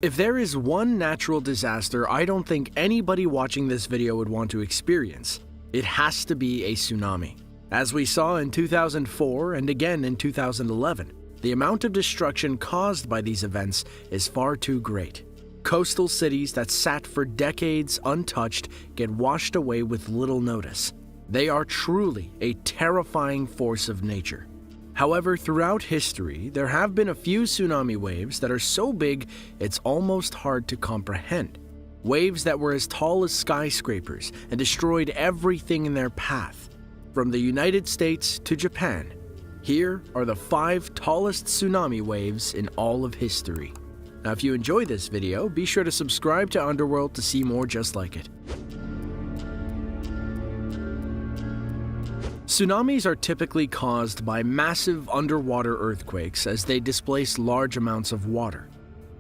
If there is one natural disaster I don't think anybody watching this video would want to experience, it has to be a tsunami. As we saw in 2004 and again in 2011, the amount of destruction caused by these events is far too great. Coastal cities that sat for decades untouched get washed away with little notice. They are truly a terrifying force of nature. However, throughout history, there have been a few tsunami waves that are so big it's almost hard to comprehend. Waves that were as tall as skyscrapers and destroyed everything in their path. From the United States to Japan, here are the 5 tallest tsunami waves in all of history. Now, if you enjoy this video, be sure to subscribe to Underworld to see more just like it. Tsunamis are typically caused by massive underwater earthquakes as they displace large amounts of water.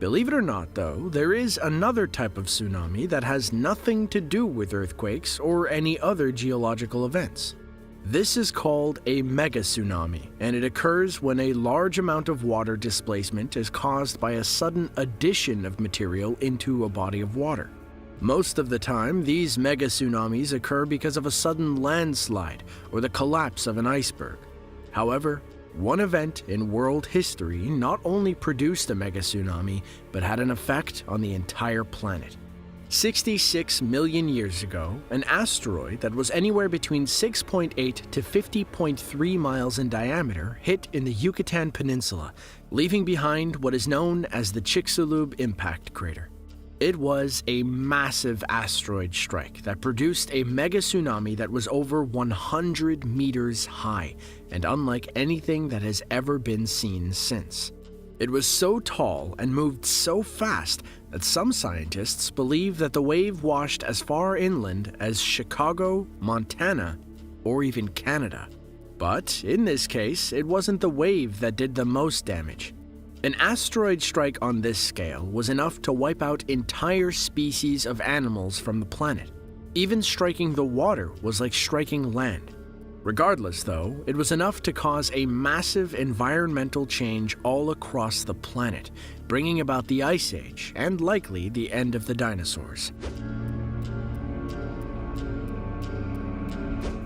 Believe it or not, though, there is another type of tsunami that has nothing to do with earthquakes or any other geological events. This is called a megatsunami, and it occurs when a large amount of water displacement is caused by a sudden addition of material into a body of water. Most of the time, these megatsunamis occur because of a sudden landslide or the collapse of an iceberg. However, one event in world history not only produced a megatsunami, but had an effect on the entire planet. 66 million years ago, an asteroid that was anywhere between 6.8 to 50.3 miles in diameter hit in the Yucatan Peninsula, leaving behind what is known as the Chicxulub impact crater. It was a massive asteroid strike that produced a mega tsunami that was over 100 meters high and unlike anything that has ever been seen since. It was so tall and moved so fast that some scientists believe that the wave washed as far inland as Chicago, Montana, or even Canada. But in this case, it wasn't the wave that did the most damage. An asteroid strike on this scale was enough to wipe out entire species of animals from the planet. Even striking the water was like striking land. Regardless, though, it was enough to cause a massive environmental change all across the planet, bringing about the Ice Age and likely the end of the dinosaurs.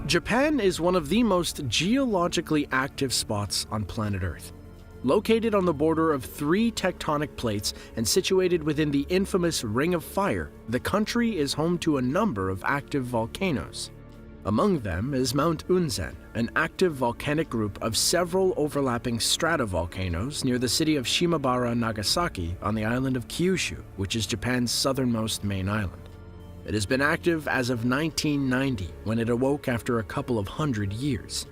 Japan is one of the most geologically active spots on planet Earth. Located on the border of 3 tectonic plates and situated within the infamous Ring of Fire, the country is home to a number of active volcanoes. Among them is Mount Unzen, an active volcanic group of several overlapping stratovolcanoes near the city of Shimabara, Nagasaki, on the island of Kyushu, which is Japan's southernmost main island. It has been active as of 1990, when it awoke after a couple of hundred years.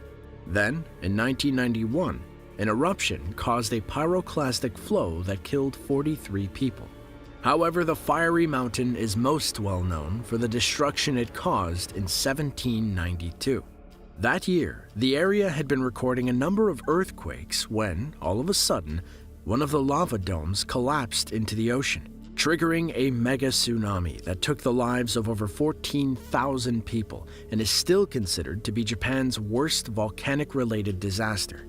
Then, in 1991, an eruption caused a pyroclastic flow that killed 43 people. However, the fiery mountain is most well known for the destruction it caused in 1792. That year, the area had been recording a number of earthquakes when, all of a sudden, one of the lava domes collapsed into the ocean, triggering a mega tsunami that took the lives of over 14,000 people and is still considered to be Japan's worst volcanic-related disaster.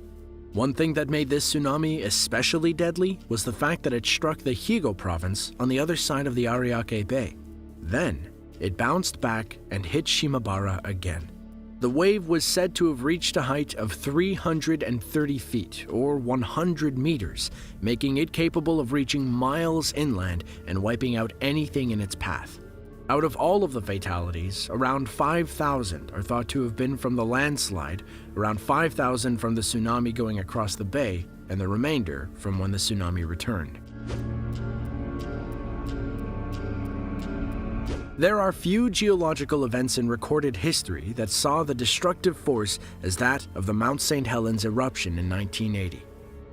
One thing that made this tsunami especially deadly was the fact that it struck the Higo province on the other side of the Ariake Bay. Then, it bounced back and hit Shimabara again. The wave was said to have reached a height of 330 feet, or 100 meters, making it capable of reaching miles inland and wiping out anything in its path. Out of all of the fatalities, around 5,000 are thought to have been from the landslide, around 5,000 from the tsunami going across the bay, and the remainder from when the tsunami returned. There are few geological events in recorded history that saw the destructive force as that of the Mount St. Helens eruption in 1980.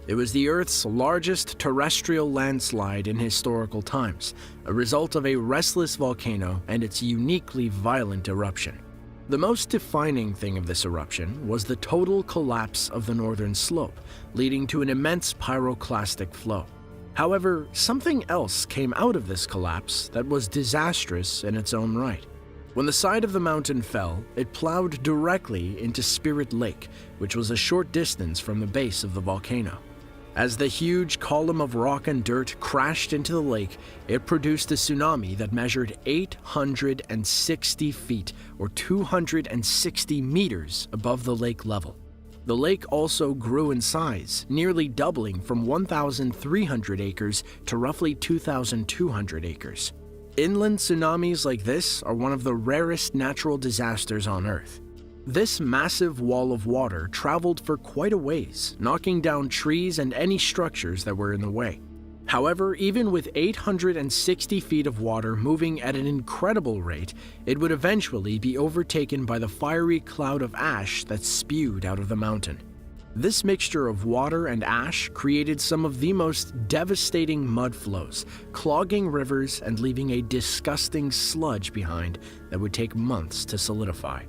It was the Earth's largest terrestrial landslide in historical times, a result of a restless volcano and its uniquely violent eruption. The most defining thing of this eruption was the total collapse of the northern slope, leading to an immense pyroclastic flow. However, something else came out of this collapse that was disastrous in its own right. When the side of the mountain fell, it plowed directly into Spirit Lake, which was a short distance from the base of the volcano. As the huge column of rock and dirt crashed into the lake, it produced a tsunami that measured 860 feet, or 260 meters above the lake level. The lake also grew in size, nearly doubling from 1,300 acres to roughly 2,200 acres. Inland tsunamis like this are one of the rarest natural disasters on Earth. This massive wall of water traveled for quite a ways, knocking down trees and any structures that were in the way. However, even with 860 feet of water moving at an incredible rate, it would eventually be overtaken by the fiery cloud of ash that spewed out of the mountain. This mixture of water and ash created some of the most devastating mud flows, clogging rivers and leaving a disgusting sludge behind that would take months to solidify.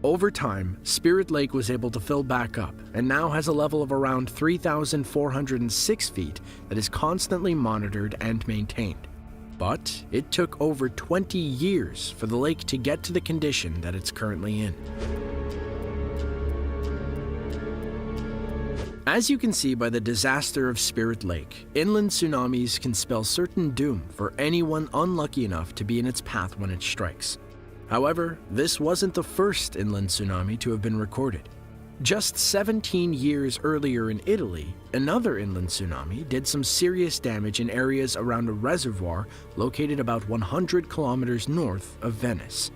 Over time, Spirit Lake was able to fill back up and now has a level of around 3,406 feet that is constantly monitored and maintained. But it took over 20 years for the lake to get to the condition that it's currently in. As you can see by the disaster of Spirit Lake, inland tsunamis can spell certain doom for anyone unlucky enough to be in its path when it strikes. However, this wasn't the first inland tsunami to have been recorded. Just 17 years earlier in Italy, another inland tsunami did some serious damage in areas around a reservoir located about 100 kilometers north of Venice.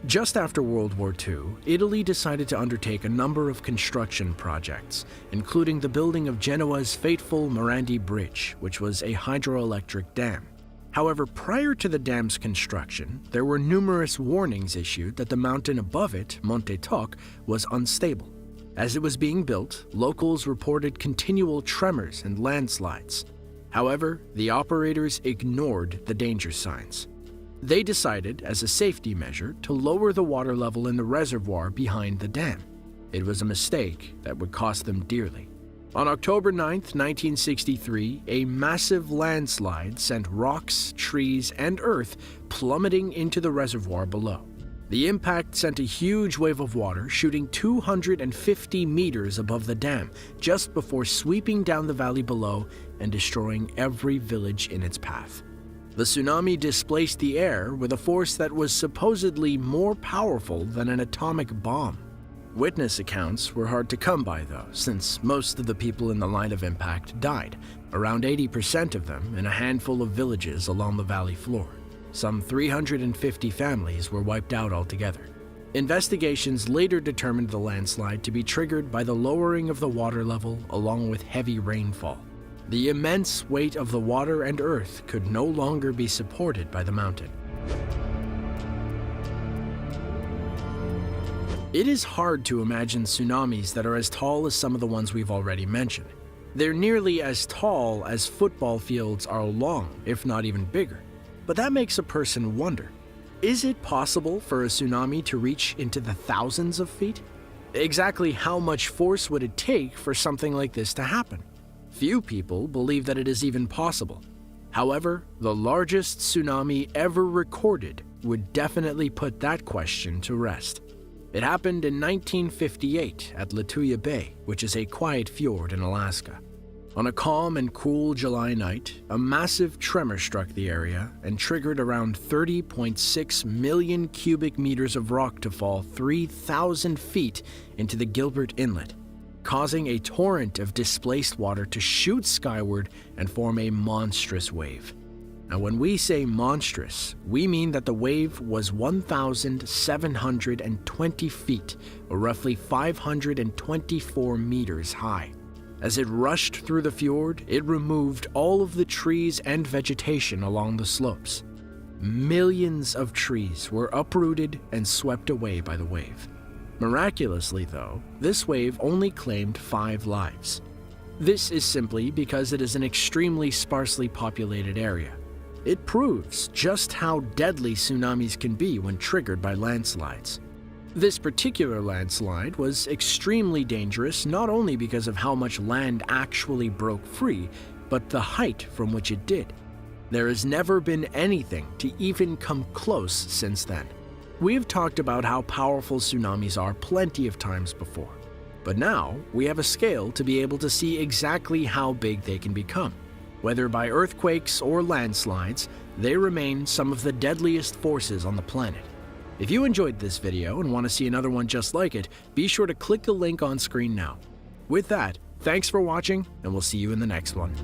Just after World War II, Italy decided to undertake a number of construction projects, including the building of Genoa's fateful Morandi Bridge, which was a hydroelectric dam. However, prior to the dam's construction, there were numerous warnings issued that the mountain above it, Monte Toc, was unstable. As it was being built, locals reported continual tremors and landslides. However, the operators ignored the danger signs. They decided, as a safety measure, to lower the water level in the reservoir behind the dam. It was a mistake that would cost them dearly. On October 9, 1963, a massive landslide sent rocks, trees, and earth plummeting into the reservoir below. The impact sent a huge wave of water shooting 250 meters above the dam, just before sweeping down the valley below and destroying every village in its path. The tsunami displaced the air with a force that was supposedly more powerful than an atomic bomb. Witness accounts were hard to come by though, since most of the people in the line of impact died, around 80% of them in a handful of villages along the valley floor. Some 350 families were wiped out altogether. Investigations later determined the landslide to be triggered by the lowering of the water level along with heavy rainfall. The immense weight of the water and earth could no longer be supported by the mountain. It is hard to imagine tsunamis that are as tall as some of the ones we've already mentioned. They're nearly as tall as football fields are long, if not even bigger. But that makes a person wonder, is it possible for a tsunami to reach into the thousands of feet? Exactly how much force would it take for something like this to happen? Few people believe that it is even possible. However, the largest tsunami ever recorded would definitely put that question to rest. It happened in 1958 at Lituya Bay, which is a quiet fjord in Alaska. On a calm and cool July night, a massive tremor struck the area and triggered around 30.6 million cubic meters of rock to fall 3,000 feet into the Gilbert Inlet, causing a torrent of displaced water to shoot skyward and form a monstrous wave. Now, when we say monstrous, we mean that the wave was 1,720 feet, or roughly 524 meters high. As it rushed through the fjord, it removed all of the trees and vegetation along the slopes. Millions of trees were uprooted and swept away by the wave. Miraculously, though, this wave only claimed 5 lives. This is simply because it is an extremely sparsely populated area. It proves just how deadly tsunamis can be when triggered by landslides. This particular landslide was extremely dangerous not only because of how much land actually broke free, but the height from which it did. There has never been anything to even come close since then. We have talked about how powerful tsunamis are plenty of times before. But now, we have a scale to be able to see exactly how big they can become. Whether by earthquakes or landslides, they remain some of the deadliest forces on the planet. If you enjoyed this video and want to see another one just like it, be sure to click the link on screen now. With that, thanks for watching, and we'll see you in the next one.